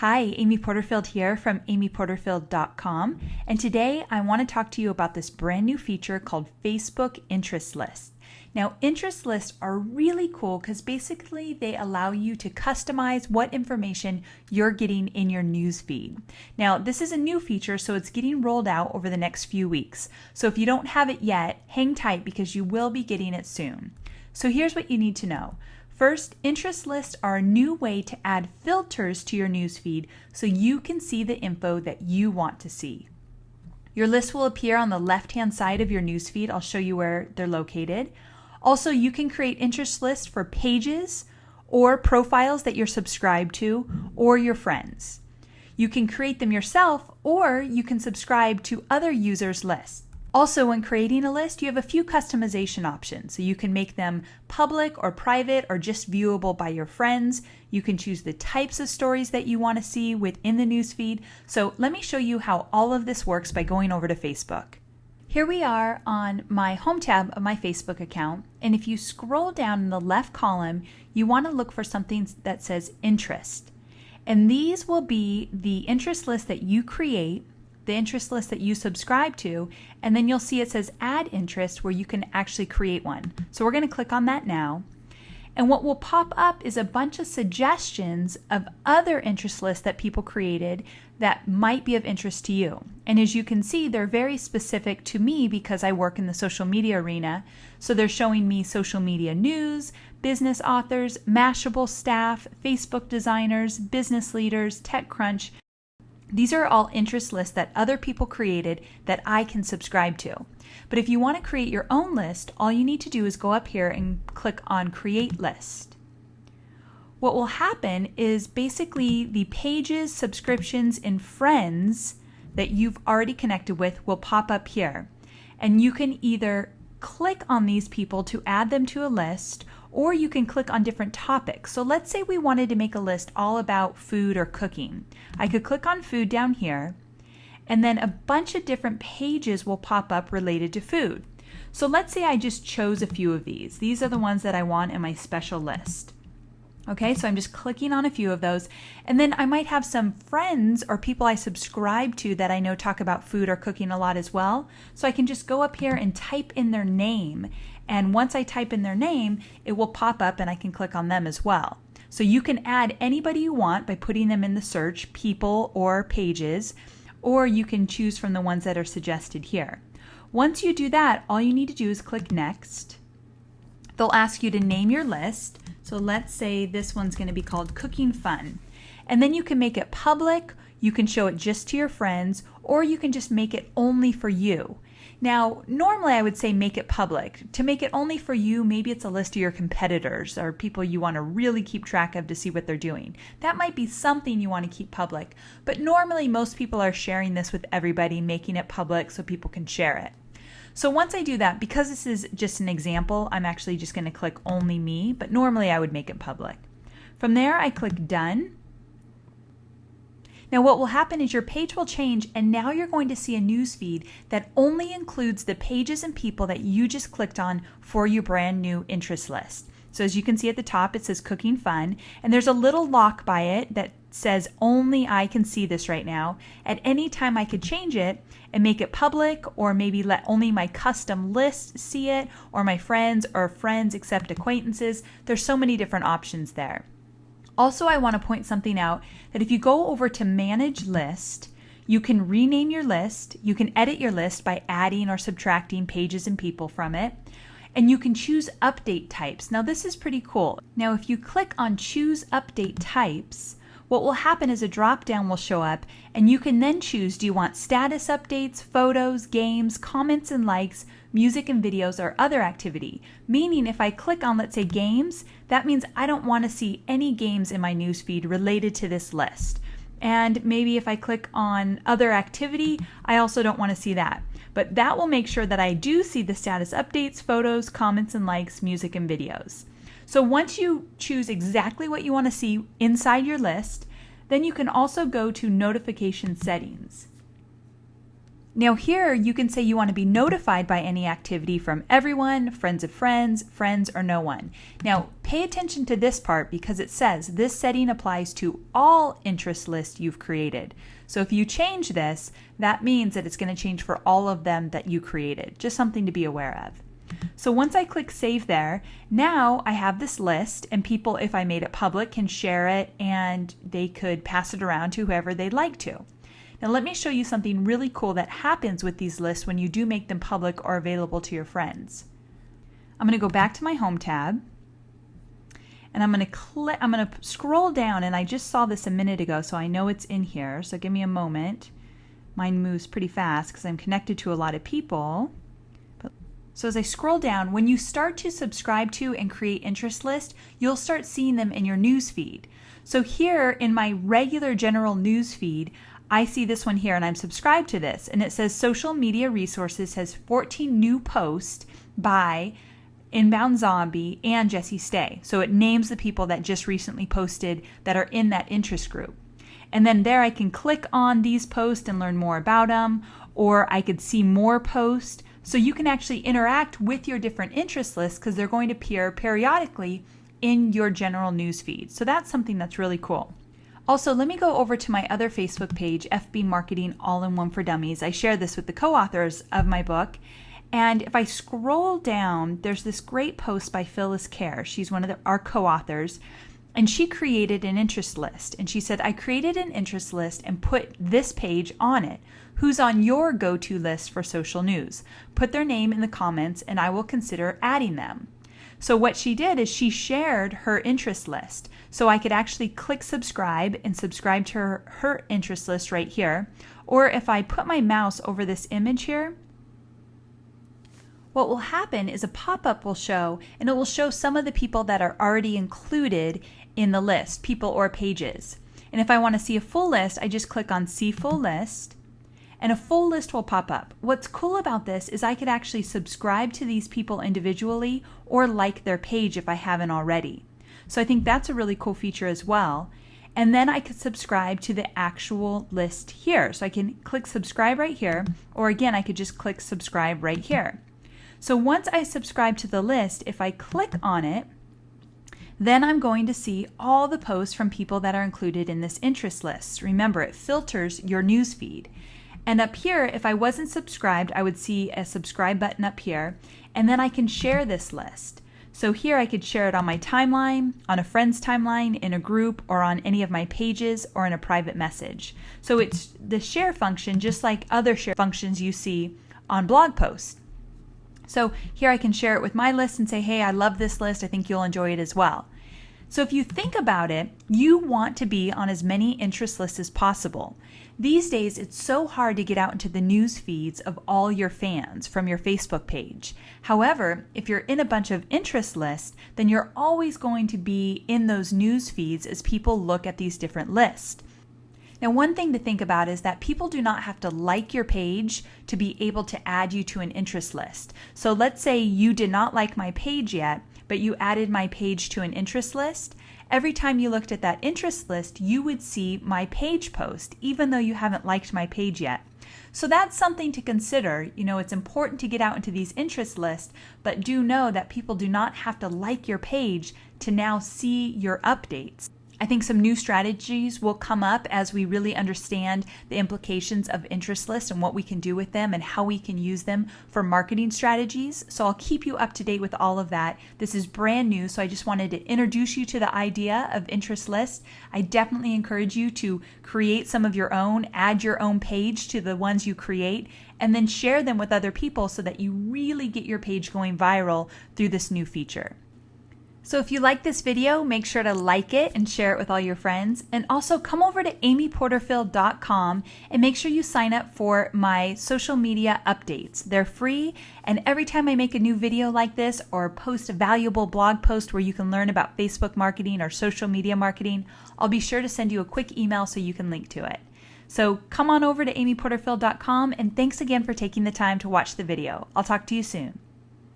Hi, Amy Porterfield here from amyporterfield.com, and today I want to talk to you about this brand new feature called Facebook Interest Lists. Now, interest lists are really cool because basically they allow you to customize what information you're getting in your news feed. Now, this is a new feature, so it's getting rolled out over the next few weeks. So if you don't have it yet, hang tight because you will be getting it soon. So here's what you need to know. First, interest lists are a new way to add filters to your newsfeed so you can see the info that you want to see. Your list will appear on the left-hand side of your newsfeed. I'll show you where they're located. Also, you can create interest lists for pages or profiles that you're subscribed to or your friends. You can create them yourself or you can subscribe to other users' lists. Also, when creating a list, you have a few customization options. So you can make them public or private or just viewable by your friends. You can choose the types of stories that you want to see within the newsfeed. So let me show you how all of this works by going over to Facebook. Here we are on my home tab of my Facebook account. And if you scroll down in the left column, you want to look for something that says interest. And these will be the interest list that you create, the interest list that you subscribe to, and then you'll see it says add interest where you can actually create one. So we're going to click on that now. And what will pop up is a bunch of suggestions of other interest lists that people created that might be of interest to you. And as you can see, they're very specific to me because I work in the social media arena. So they're showing me social media news, business authors, Mashable staff, Facebook designers, business leaders, TechCrunch. These are all interest lists that other people created that I can subscribe to. But if you want to create your own list, all you need to do is go up here and click on Create List. What will happen is basically the pages, subscriptions, and friends that you've already connected with will pop up here. And you can either click on these people to add them to a list, or you can click on different topics. So let's say we wanted to make a list all about food or cooking. I could click on food down here, and then a bunch of different pages will pop up related to food. So let's say I just chose a few of these. These are the ones that I want in my special list. Okay, so I'm just clicking on a few of those, and then I might have some friends or people I subscribe to that I know talk about food or cooking a lot as well. So I can just go up here and type in their name, and once I type in their name, it will pop up and I can click on them as well. So you can add anybody you want by putting them in the search, people or pages, or you can choose from the ones that are suggested here. Once you do that, all you need to do is click Next. They'll ask you to name your list. So let's say this one's going to be called Cooking Fun. And then you can make it public, you can show it just to your friends, or you can just make it only for you. Now, normally I would say make it public. To make it only for you, maybe it's a list of your competitors or people you want to really keep track of to see what they're doing. That might be something you want to keep public. But normally most people are sharing this with everybody, making it public so people can share it. So once I do that, because this is just an example, I'm actually just going to click Only Me, but normally I would make it public. From there, I click Done. Now what will happen is your page will change, and now you're going to see a news feed that only includes the pages and people that you just clicked on for your brand new interest list. So as you can see at the top, it says Cooking Fun, and there's a little lock by it that says only I can see this right now. At any time I could change it and make it public, or maybe let only my custom list see it, or my friends, or friends except acquaintances. There's so many different options there. Also, I want to point something out that if you go over to Manage List, you can rename your list, you can edit your list by adding or subtracting pages and people from it, and you can choose update types. Now this is pretty cool. Now if you click on Choose Update Types, what will happen is a drop down will show up, and you can then choose, do you want status updates, photos, games, comments and likes, music and videos, or other activity? Meaning if I click on, let's say, games, that means I don't want to see any games in my newsfeed related to this list. And maybe if I click on other activity, I also don't want to see that. But that will make sure that I do see the status updates, photos, comments and likes, music and videos. So once you choose exactly what you want to see inside your list, then you can also go to Notification Settings. Now here you can say you want to be notified by any activity from everyone, friends of friends, friends, or no one. Now pay attention to this part because it says this setting applies to all interest lists you've created. So if you change this, that means that it's going to change for all of them that you created. Just something to be aware of. So once I click save there, now I have this list and people, if I made it public, can share it and they could pass it around to whoever they'd like to. Now let me show you something really cool that happens with these lists when you do make them public or available to your friends. I'm going to go back to my home tab and I'm going to scroll down, and I just saw this a minute ago so I know it's in here, so give me a moment. Mine moves pretty fast because I'm connected to a lot of people. So as I scroll down, when you start to subscribe to and create interest lists, you'll start seeing them in your news feed. So here in my regular general news feed, I see this one here and I'm subscribed to this, and it says Social Media Resources has 14 new posts by Inbound Zombie and Jesse Stay. So it names the people that just recently posted that are in that interest group. And then there I can click on these posts and learn more about them, or I could see more posts. So you can actually interact with your different interest lists because they're going to appear periodically in your general news feed. So that's something that's really cool. Also, let me go over to my other Facebook page, FB Marketing All-in-One for Dummies. I share this with the co-authors of my book. And if I scroll down, there's this great post by Phyllis Kerr. She's one of our co-authors. And she created an interest list. And she said, I created an interest list and put this page on it. Who's on your go-to list for social news? Put their name in the comments and I will consider adding them. So what she did is she shared her interest list. So I could actually click subscribe and subscribe to her interest list right here. Or if I put my mouse over this image here, what will happen is a pop-up will show, and it will show some of the people that are already included in the list, people or pages. And if I want to see a full list, I just click on See Full List, and a full list will pop up. What's cool about this is I could actually subscribe to these people individually or like their page if I haven't already. So I think that's a really cool feature as well. And then I could subscribe to the actual list here. So I can click subscribe right here, or again, I could just click subscribe right here. So once I subscribe to the list, if I click on it, then I'm going to see all the posts from people that are included in this interest list. Remember, it filters your news feed. And up here, if I wasn't subscribed, I would see a subscribe button up here, and then I can share this list. So here I could share it on my timeline, on a friend's timeline, in a group, or on any of my pages, or in a private message. So it's the share function, just like other share functions you see on blog posts. So here I can share it with my list and say, hey, I love this list. I think you'll enjoy it as well. So if you think about it, you want to be on as many interest lists as possible. These days, it's so hard to get out into the news feeds of all your fans from your Facebook page. However, if you're in a bunch of interest lists, then you're always going to be in those news feeds as people look at these different lists. Now, one thing to think about is that people do not have to like your page to be able to add you to an interest list. So let's say you did not like my page yet, but you added my page to an interest list. Every time you looked at that interest list, you would see my page post, even though you haven't liked my page yet. So that's something to consider. You know, it's important to get out into these interest lists, but do know that people do not have to like your page to now see your updates. I think some new strategies will come up as we really understand the implications of interest lists and what we can do with them and how we can use them for marketing strategies. So I'll keep you up to date with all of that. This is brand new, so I just wanted to introduce you to the idea of interest lists. I definitely encourage you to create some of your own, add your own page to the ones you create, and then share them with other people so that you really get your page going viral through this new feature. So if you like this video, make sure to like it and share it with all your friends. And also come over to amyporterfield.com and make sure you sign up for my social media updates. They're free, and every time I make a new video like this or post a valuable blog post where you can learn about Facebook marketing or social media marketing, I'll be sure to send you a quick email so you can link to it. So come on over to amyporterfield.com, and thanks again for taking the time to watch the video. I'll talk to you soon.